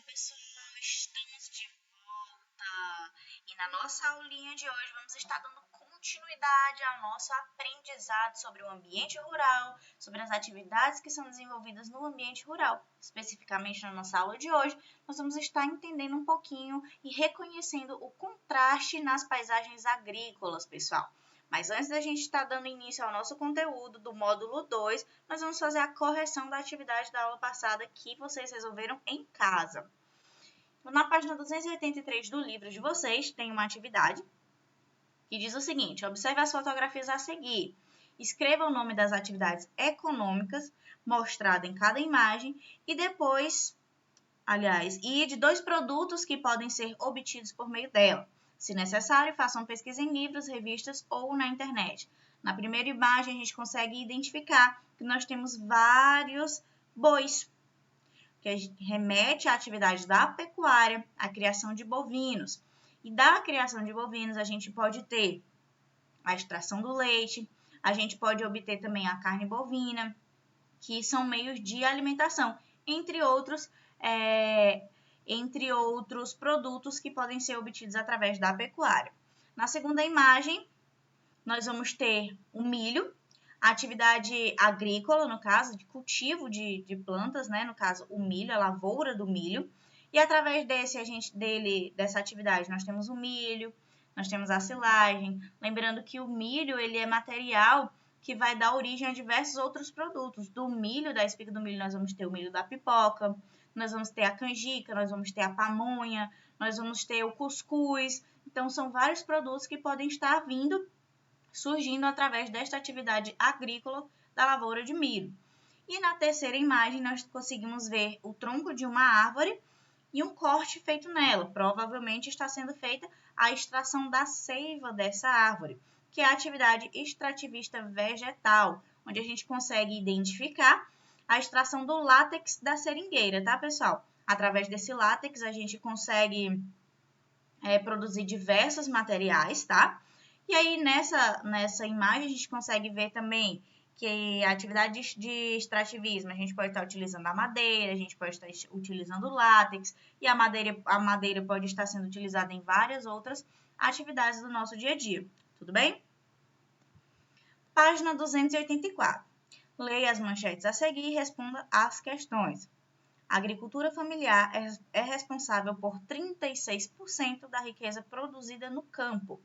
pessoal, estamos de volta e na nossa aulinha de hoje vamos estar dando continuidade ao nosso aprendizado sobre o ambiente rural, sobre as atividades que são desenvolvidas no ambiente rural. Especificamente na nossa aula de hoje, nós vamos estar entendendo um pouquinho e reconhecendo o contraste nas paisagens agrícolas, pessoal. Mas antes da gente estar dando início ao nosso conteúdo do módulo 2, nós vamos fazer a correção da atividade da aula passada que vocês resolveram em casa. Na página 283 do livro de vocês, tem uma atividade que diz o seguinte: observe as fotografias a seguir. Escreva o nome das atividades econômicas mostradas em cada imagem e depois, e de 2 produtos que podem ser obtidos por meio dela. Se necessário, façam pesquisa em livros, revistas ou na internet. Na primeira imagem, a gente consegue identificar que nós temos vários bois, que remete à atividade da pecuária, à criação de bovinos. E da criação de bovinos, a gente pode ter a extração do leite, a gente pode obter também a carne bovina, que são meios de alimentação, entre outros produtos que podem ser obtidos através da pecuária. Na segunda imagem, nós vamos ter o milho, a atividade agrícola, no caso, de cultivo de plantas, né? No caso, o milho, a lavoura do milho. E através dessa atividade, nós temos o milho, nós temos a silagem. Lembrando que o milho, ele é material que vai dar origem a diversos outros produtos. Do milho, da espiga do milho, nós vamos ter o milho da pipoca, nós vamos ter a canjica, nós vamos ter a pamonha, nós vamos ter o cuscuz. Então, são vários produtos que podem estar surgindo através desta atividade agrícola da lavoura de milho. E na terceira imagem, nós conseguimos ver o tronco de uma árvore e um corte feito nela. Provavelmente está sendo feita a extração da seiva dessa árvore, que é a atividade extrativista vegetal, onde a gente consegue identificar a extração do látex da seringueira, tá, pessoal? Através desse látex, a gente consegue produzir diversos materiais, tá? E aí, nessa imagem, a gente consegue ver também que a atividade de extrativismo, a gente pode estar utilizando a madeira, a gente pode estar utilizando o látex, e a madeira pode estar sendo utilizada em várias outras atividades do nosso dia a dia. Tudo bem? Página 284. Leia as manchetes a seguir e responda as questões. A agricultura familiar é responsável por 36% da riqueza produzida no campo.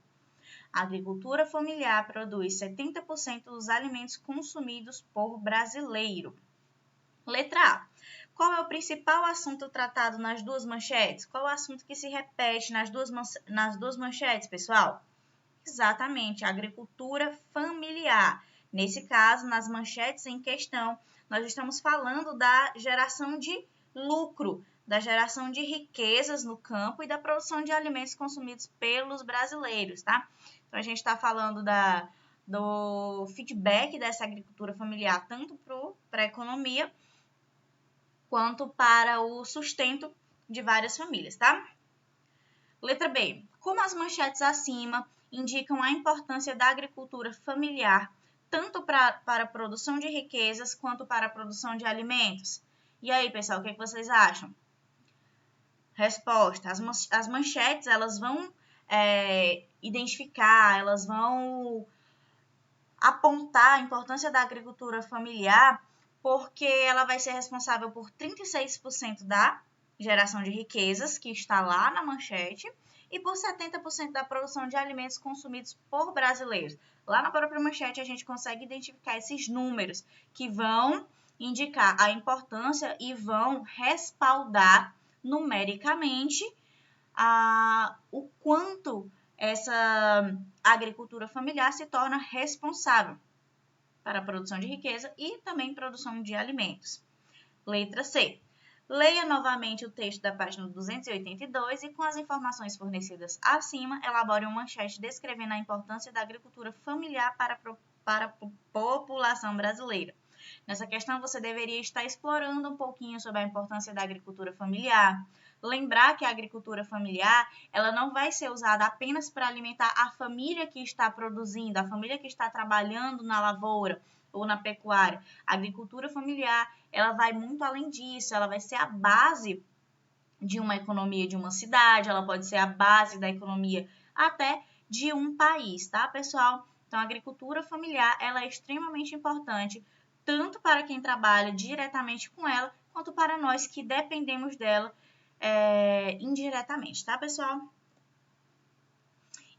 A agricultura familiar produz 70% dos alimentos consumidos por brasileiro. Letra A. Qual é o principal assunto tratado nas duas manchetes? Qual é o assunto que se repete nas duas manchetes, pessoal? Exatamente, a agricultura familiar. Nesse caso, nas manchetes em questão, nós estamos falando da geração de lucro, da geração de riquezas no campo e da produção de alimentos consumidos pelos brasileiros, tá? Então, a gente está falando do feedback dessa agricultura familiar, tanto para a economia, quanto para o sustento de várias famílias, tá? Letra B. Como as manchetes acima indicam a importância da agricultura familiar, tanto para a produção de riquezas, quanto para a produção de alimentos? E aí, pessoal, o que vocês acham? Resposta. As manchetes, elas vão identificar, elas vão apontar a importância da agricultura familiar, porque ela vai ser responsável por 36% da geração de riquezas, que está lá na manchete, e por 70% da produção de alimentos consumidos por brasileiros. Lá na própria manchete, a gente consegue identificar esses números que vão indicar a importância e vão respaldar numericamente o quanto essa agricultura familiar se torna responsável para a produção de riqueza e também produção de alimentos. Letra C. Leia novamente o texto da página 282 e, com as informações fornecidas acima, elabore uma manchete descrevendo a importância da agricultura familiar para a população brasileira. Nessa questão, você deveria estar explorando um pouquinho sobre a importância da agricultura familiar. Lembrar que a agricultura familiar, ela não vai ser usada apenas para alimentar a família que está produzindo, a família que está trabalhando na lavoura ou na pecuária. A agricultura familiar, ela vai muito além disso, ela vai ser a base de uma economia de uma cidade, ela pode ser a base da economia até de um país, tá, pessoal? Então, a agricultura familiar, ela é extremamente importante, tanto para quem trabalha diretamente com ela, quanto para nós que dependemos dela indiretamente, tá, pessoal?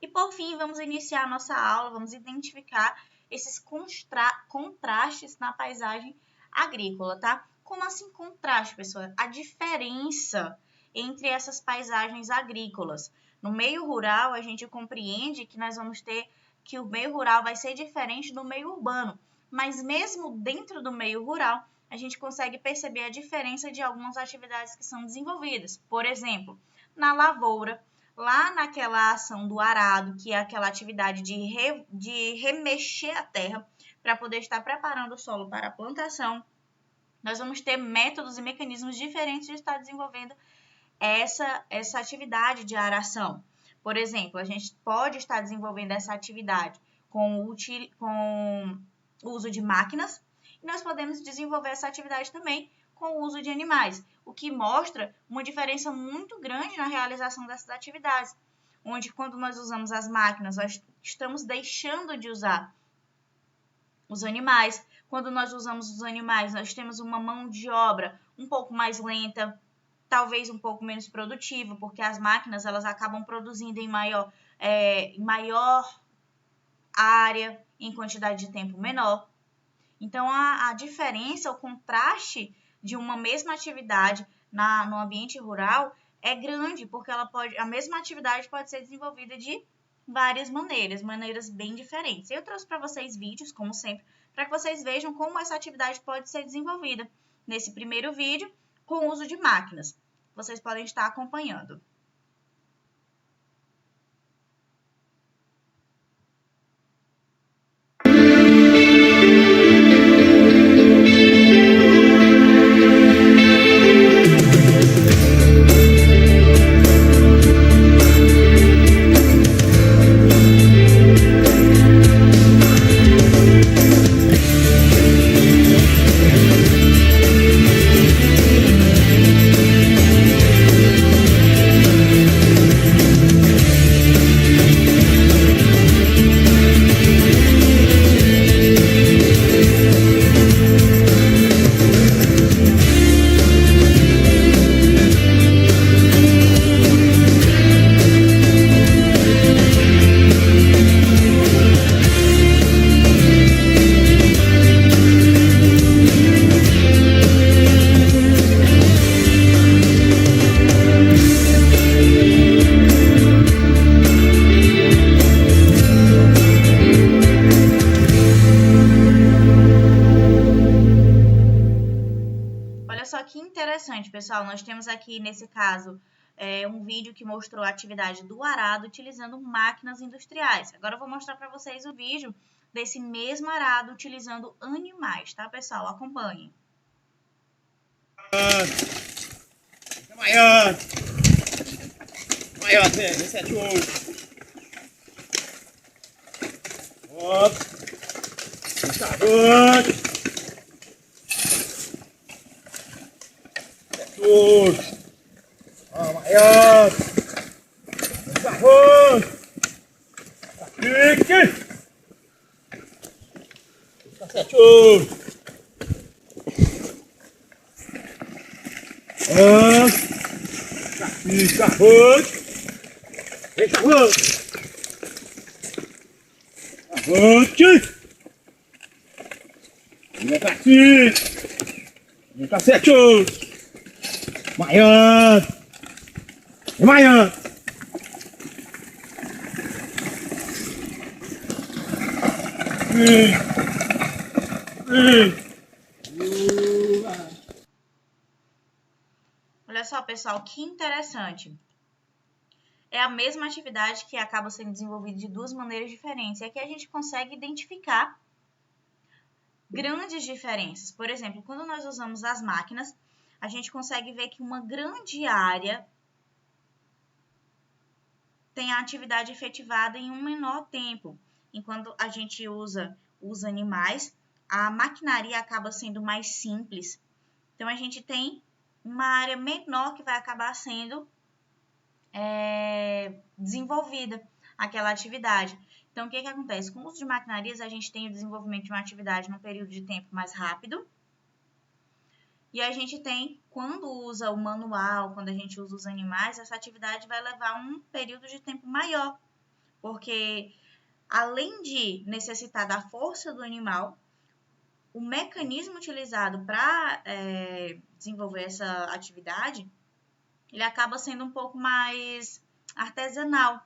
E, por fim, vamos iniciar a nossa aula, vamos identificar esses contrastes na paisagem agrícola, tá? Como assim contraste, pessoal? A diferença entre essas paisagens agrícolas. No meio rural, a gente compreende que nós vamos ter que o meio rural vai ser diferente do meio urbano, mas mesmo dentro do meio rural, a gente consegue perceber a diferença de algumas atividades que são desenvolvidas. Por exemplo, na lavoura, lá naquela ação do arado, que é aquela atividade de remexer a terra para poder estar preparando o solo para a plantação, nós vamos ter métodos e mecanismos diferentes de estar desenvolvendo essa atividade de aração. Por exemplo, a gente pode estar desenvolvendo essa atividade com o uso de máquinas, e nós podemos desenvolver essa atividade também com o uso de animais, o que mostra uma diferença muito grande na realização dessas atividades, onde quando nós usamos as máquinas, nós estamos deixando de usar os animais. Quando nós usamos os animais, nós temos uma mão de obra um pouco mais lenta, talvez um pouco menos produtiva, porque as máquinas elas acabam produzindo em maior área, em quantidade de tempo menor. Então, a diferença, o contraste de uma mesma atividade no ambiente rural é grande, porque a mesma atividade pode ser desenvolvida de várias maneiras bem diferentes. Eu trouxe para vocês vídeos, como sempre, para que vocês vejam como essa atividade pode ser desenvolvida. Nesse primeiro vídeo, com o uso de máquinas. Vocês podem estar acompanhando. Pessoal, nós temos aqui, nesse caso, um vídeo que mostrou a atividade do arado utilizando máquinas industriais. Agora eu vou mostrar para vocês o vídeo desse mesmo arado utilizando animais, tá, pessoal? Acompanhem. Maior, 7, 8. Ó, puxador. 7, 8. Ó, maior. Puxador. Pique. 7, 8. Fica avante. Deixa avante. Avante. Vem pra aqui. Vem pra 7, 8. Maior. E maior. Olha só, pessoal, que interessante. É a mesma atividade que acaba sendo desenvolvida de duas maneiras diferentes. E aqui a gente consegue identificar grandes diferenças. Por exemplo, quando nós usamos as máquinas, a gente consegue ver que uma grande área tem a atividade efetivada em um menor tempo. Enquanto a gente usa os animais, a maquinaria acaba sendo mais simples. Então, a gente tem uma área menor que vai acabar sendo desenvolvida aquela atividade. Então, o que acontece? Com o uso de maquinarias, a gente tem o desenvolvimento de uma atividade num período de tempo mais rápido. E a gente tem, quando usa o manual, quando a gente usa os animais, essa atividade vai levar um período de tempo maior. Porque, além de necessitar da força do animal, o mecanismo utilizado para desenvolver essa atividade, ele acaba sendo um pouco mais artesanal,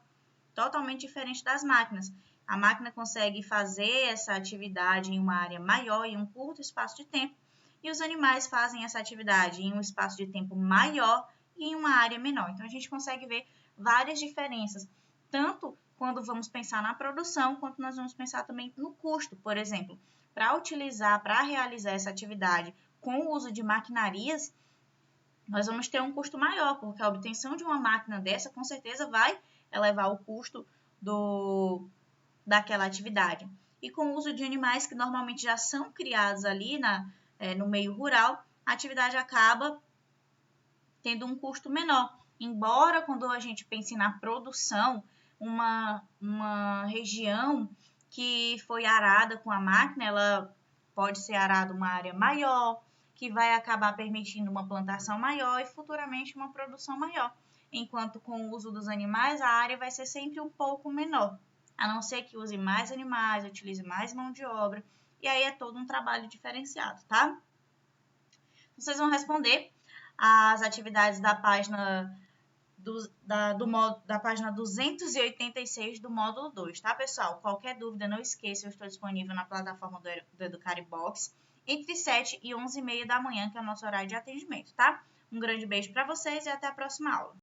totalmente diferente das máquinas. A máquina consegue fazer essa atividade em uma área maior, em um curto espaço de tempo, e os animais fazem essa atividade em um espaço de tempo maior e em uma área menor. Então, a gente consegue ver várias diferenças, tanto quando vamos pensar na produção, quanto nós vamos pensar também no custo. Por exemplo, para realizar essa atividade com o uso de maquinarias, nós vamos ter um custo maior, porque a obtenção de uma máquina dessa, com certeza, vai elevar o custo daquela atividade. E com o uso de animais que normalmente já são criados ali no meio rural, a atividade acaba tendo um custo menor. Embora, quando a gente pense na produção, uma região que foi arada com a máquina, ela pode ser arada uma área maior, que vai acabar permitindo uma plantação maior e futuramente uma produção maior. Enquanto com o uso dos animais, a área vai ser sempre um pouco menor, a não ser que use mais animais, utilize mais mão de obra, e aí é todo um trabalho diferenciado, tá? Vocês vão responder as atividades da página da página 286 do módulo 2, tá, pessoal? Qualquer dúvida, não esqueça, eu estou disponível na plataforma do Educaribox entre 7 e 11h30 da manhã, que é o nosso horário de atendimento, tá? Um grande beijo para vocês e até a próxima aula.